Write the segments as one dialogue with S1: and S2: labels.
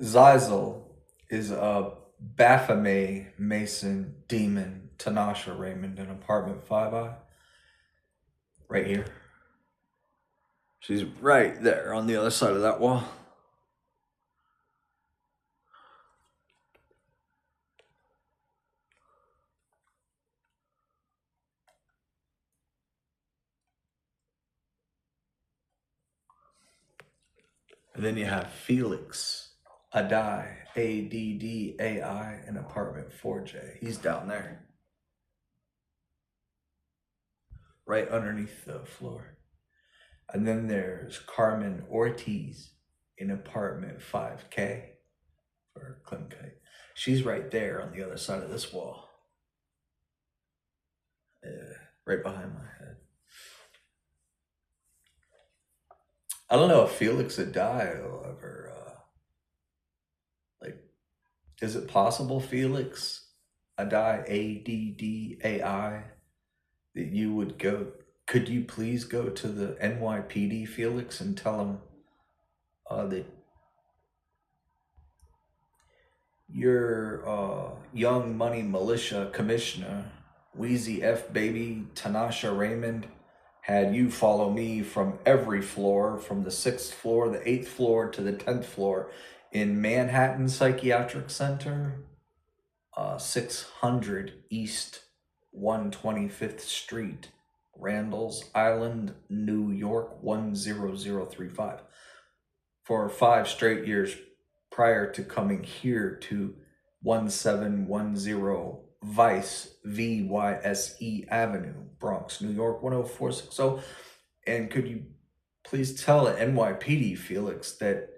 S1: Xyzel is a Baphomet Mason demon Tanasha Raymond in apartment 5I. Right here. She's right there on the other side of that wall. And then you have Felix Adai, Addai, in apartment 4J. He's down there, right underneath the floor. And then there's Carmen Ortiz in apartment 5K for Clem K. She's right there on the other side of this wall. Right behind my head. I don't know if Felix Adai will ever, like, is it possible, Felix Adai, Addai, that you would go, could you please go to the NYPD, Felix, and tell them that your Young Money Militia Commissioner, Wheezy F Baby Tanasha Raymond, had you follow me from every floor, from the 6th floor, the 8th floor, to the 10th floor in Manhattan Psychiatric Center, 600 East 125th Street, Randall's Island, New York 10035, for 5 straight years prior to coming here to 1710 Vyse, Vyse Avenue, Bronx, New York 10460. And could you please tell the NYPD, Felix, that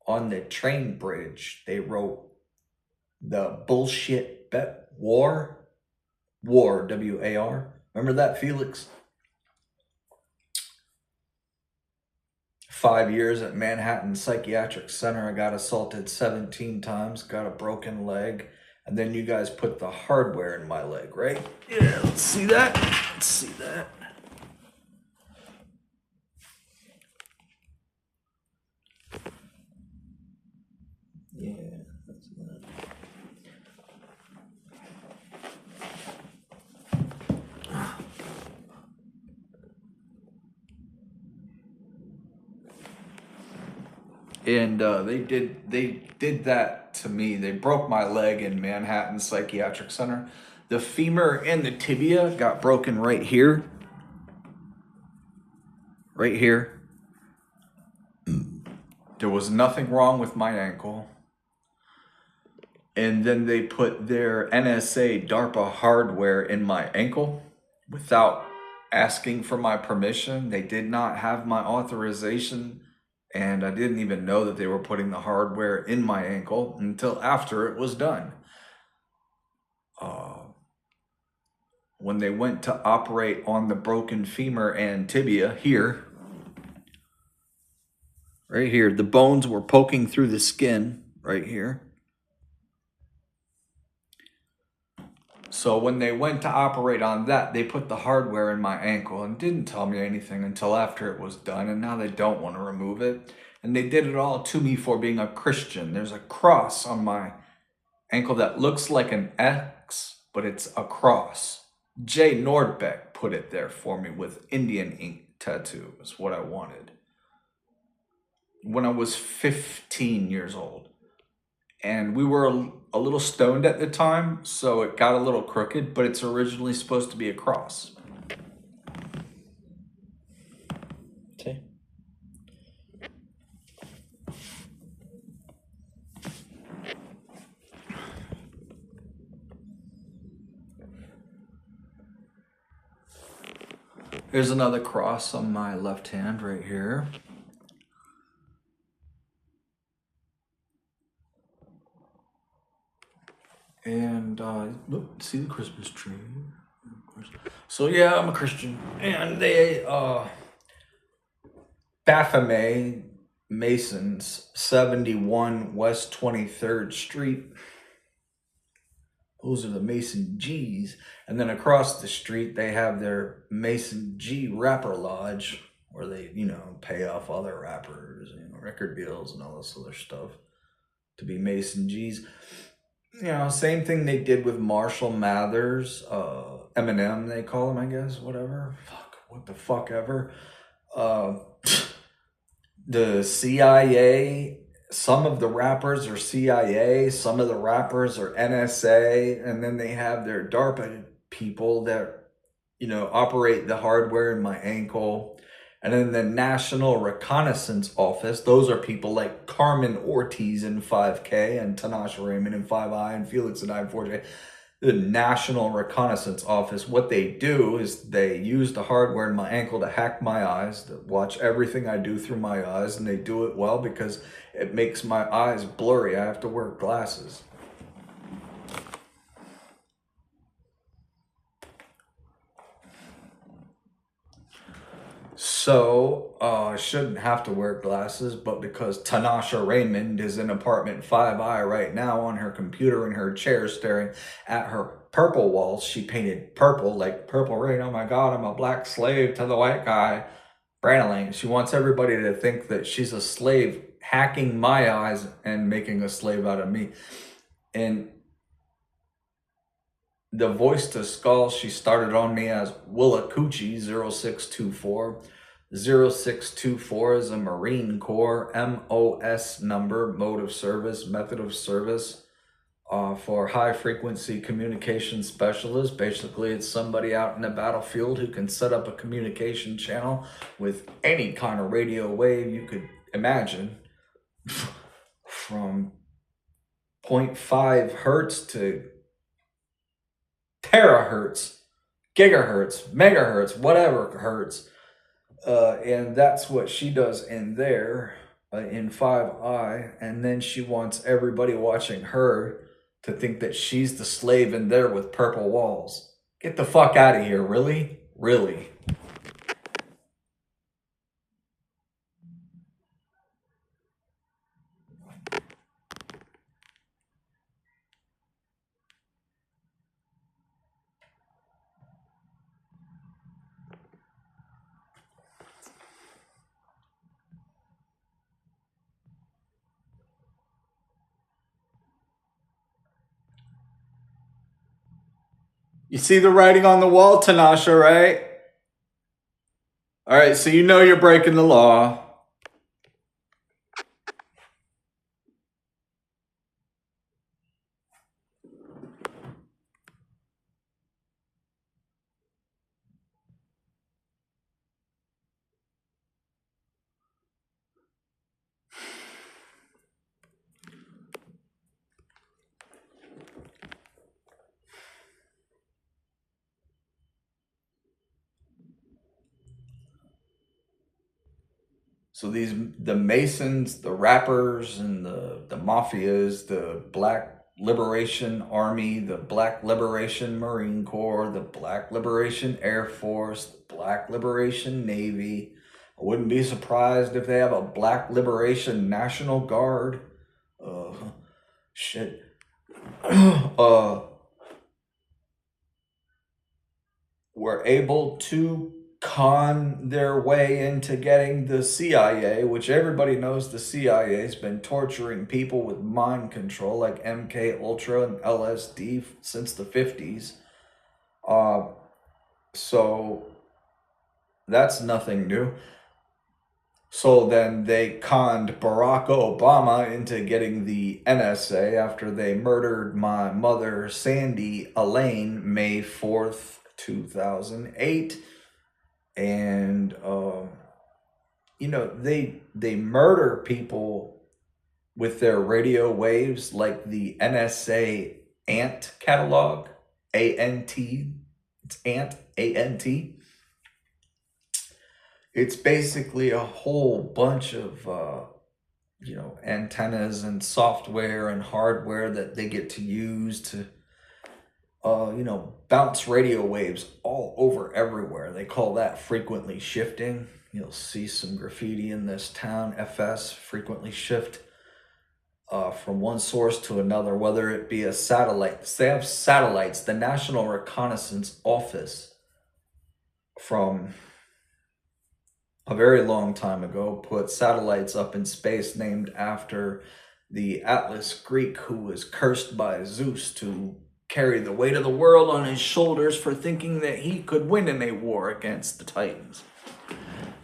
S1: on the train bridge they wrote the bullshit bet war, WAR. Remember that, Felix? 5 years at Manhattan Psychiatric Center. I got assaulted 17 times, got a broken leg, and then you guys put the hardware in my leg, right? Yeah, let's see that. Let's see that. Yeah, that's that. And they did that to me. They broke my leg in Manhattan Psychiatric Center. The femur and the tibia got broken right here. Right here. There was nothing wrong with my ankle. And then they put their NSA DARPA hardware in my ankle without asking for my permission. They did not have my authorization, and I didn't even know that they were putting the hardware in my ankle until after it was done. When they went to operate on the broken femur and tibia here, right here, the bones were poking through the skin right here. So when they went to operate on that, they put the hardware in my ankle and didn't tell me anything until after it was done, and now they don't want to remove it. And they did it all to me for being a Christian. There's a cross on my ankle that looks like an X, but it's a cross. Jay Nordbeck put it there for me with Indian ink tattoo. Is what I wanted when I was 15 years old. And we were a little stoned at the time, so it got a little crooked, but it's originally supposed to be a cross. Okay. Here's another cross on my left hand right here. And look, see the Christmas tree. So yeah, I'm a Christian, and they Baphomet Masons, 71 West 23rd Street. Those are the Mason G's. And then across the street, they have their Mason G Rapper Lodge, where they, pay off other rappers, record deals and all this other stuff. to be Mason G's. You know, same thing they did with Marshall Mathers, Eminem, they call him, I guess, whatever. Fuck, what the fuck ever. Uh, the CIA, some of the rappers are CIA, some of the rappers are NSA, and then they have their DARPA people that, you know, operate the hardware in my ankle. And then the National Reconnaissance Office, those are people like Carmen Ortiz in 5K and Tanasha Raymond in 5I and Felix and I4J. The National Reconnaissance Office, what they do is they use the hardware in my ankle to hack my eyes, to watch everything I do through my eyes, and they do it well because it makes my eyes blurry. I have to wear glasses. So, I shouldn't have to wear glasses, but because Tanasha Raymond is in apartment 5I right now on her computer in her chair staring at her purple walls, she painted purple, like Purple Rain, oh my god, I'm a black slave to the white guy. Brandt Allain, she wants everybody to think that she's a slave, hacking my eyes and making a slave out of me. And the voice to skull, she started on me as Willacoochie 0624. 0624 is a Marine Corps MOS number, mode of service, method of service, for high frequency communication specialist. Basically, it's somebody out in the battlefield who can set up a communication channel with any kind of radio wave you could imagine, from 0.5 hertz to terahertz, gigahertz, megahertz, whatever hertz. And that's what she does in there, in 5I. And then she wants everybody watching her to think that she's the slave in there with purple walls. Get the fuck out of here, really? Really? You see the writing on the wall, Tanasha, right? All right, so you know you're breaking the law. So the Masons, the rappers, and the mafias, the Black Liberation Army, the Black Liberation Marine Corps, the Black Liberation Air Force, the Black Liberation Navy. I wouldn't be surprised if they have a Black Liberation National Guard. Shit. Were able to con their way into getting the CIA, which everybody knows the CIA's been torturing people with mind control like MK Ultra and LSD since the 50s. So that's nothing new. So then they conned Barack Obama into getting the NSA after they murdered my mother, Sandy Allain, May 4th, 2008. And, you know, they murder people with their radio waves, like the NSA ANT catalog, A-N-T, it's ANT, A-N-T. It's basically a whole bunch of, you know, antennas and software and hardware that they get to use to, you know, bounce radio waves all over everywhere. They call that frequently shifting. You'll see some graffiti in this town, FS, frequently shift from one source to another, whether it be a satellite. They have satellites. The National Reconnaissance Office from a very long time ago put satellites up in space named after the Atlas Greek who was cursed by Zeus to carry the weight of the world on his shoulders for thinking that he could win in a war against the Titans.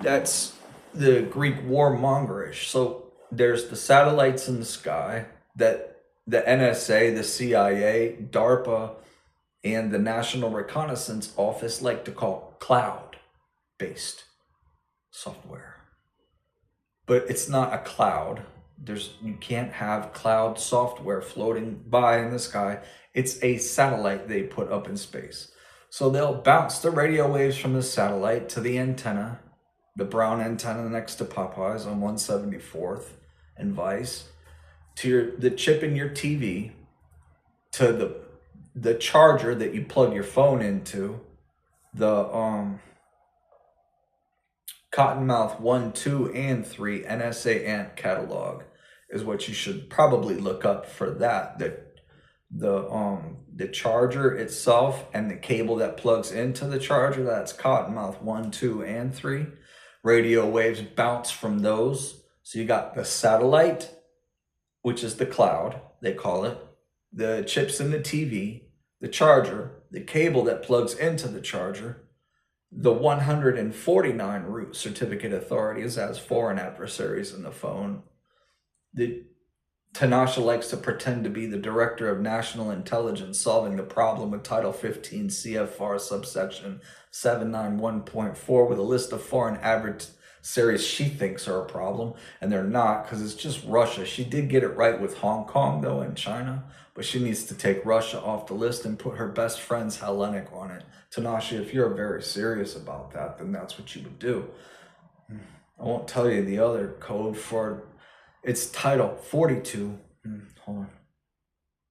S1: That's the Greek warmongerish. So there's the satellites in the sky that the NSA, the CIA, DARPA, and the National Reconnaissance Office like to call cloud-based software. But it's not a cloud. You can't have cloud software floating by in the sky. It's a satellite they put up in space. So they'll bounce the radio waves from the satellite to the antenna, the brown antenna next to Popeyes on 174th and Vyse, to the chip in your TV, to the charger that you plug your phone into, the Cottonmouth 1, 2, and 3 NSA ANT catalog is what you should probably look up for that. The charger itself and the cable that plugs into the charger, that's Cottonmouth 1, 2, and 3. Radio waves bounce from those. So you got the satellite, which is the cloud, they call it, the chips in the TV, the charger, the cable that plugs into the charger, the 149 root certificate authorities as foreign adversaries in the phone. Tanasha likes to pretend to be the director of national intelligence solving the problem with Title 15 CFR subsection 791.4 with a list of foreign adversaries she thinks are a problem, and they're not, because it's just Russia. She did get it right with Hong Kong, though, and China, but she needs to take Russia off the list and put her best friend's Hellenic on it. Tanasha, if you're very serious about that, then that's what you would do. I won't tell you the other code for it's Title 42. Hold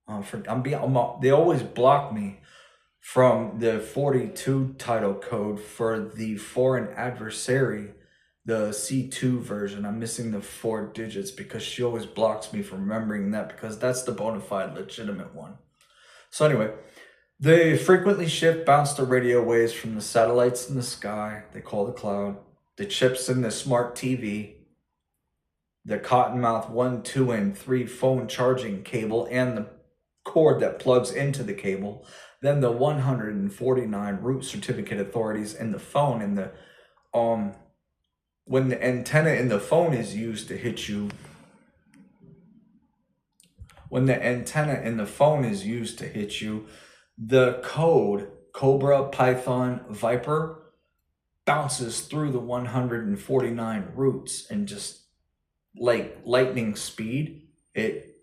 S1: on. They always block me from the 42 title code for the foreign adversary, the C2 version. I'm missing the 4 digits because she always blocks me from remembering that, because that's the bona fide legitimate one. So anyway, they frequently bounce the radio waves from the satellites in the sky, they call the cloud, the chips in the smart TV, the Cottonmouth 1, 2, and 3 phone charging cable, and the cord that plugs into the cable, then the 149 root certificate authorities in the phone, and the when the antenna in the phone is used to hit you, the code Cobra, Python, Viper bounces through the 149 roots, and just like lightning speed, it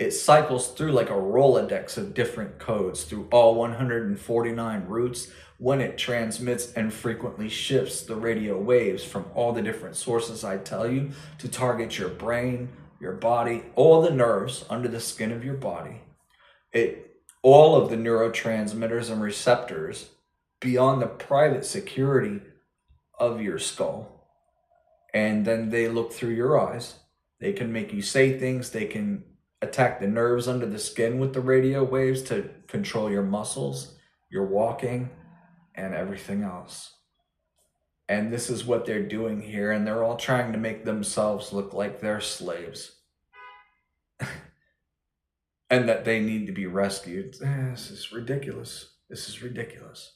S1: cycles through like a Rolodex of different codes through all 149 roots when it transmits and frequently shifts the radio waves from all the different sources I tell you to target your brain, your body, all the nerves under the skin of your body, all of the neurotransmitters and receptors beyond the private security of your skull. And then they look through your eyes. They can make you say things. They can attack the nerves under the skin with the radio waves to control your muscles, your walking, and everything else. And this is what they're doing here, and they're all trying to make themselves look like they're slaves. And that they need to be rescued. This is ridiculous. This is ridiculous.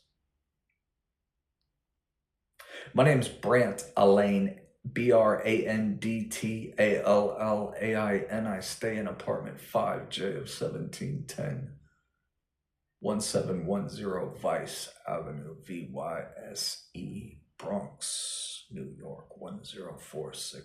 S1: My name's Brandt Allain, BRANDTALLAIN. I stay in apartment 5J of 1710, 1710 Vyse Avenue, VYSE, Bronx, New York, 10460.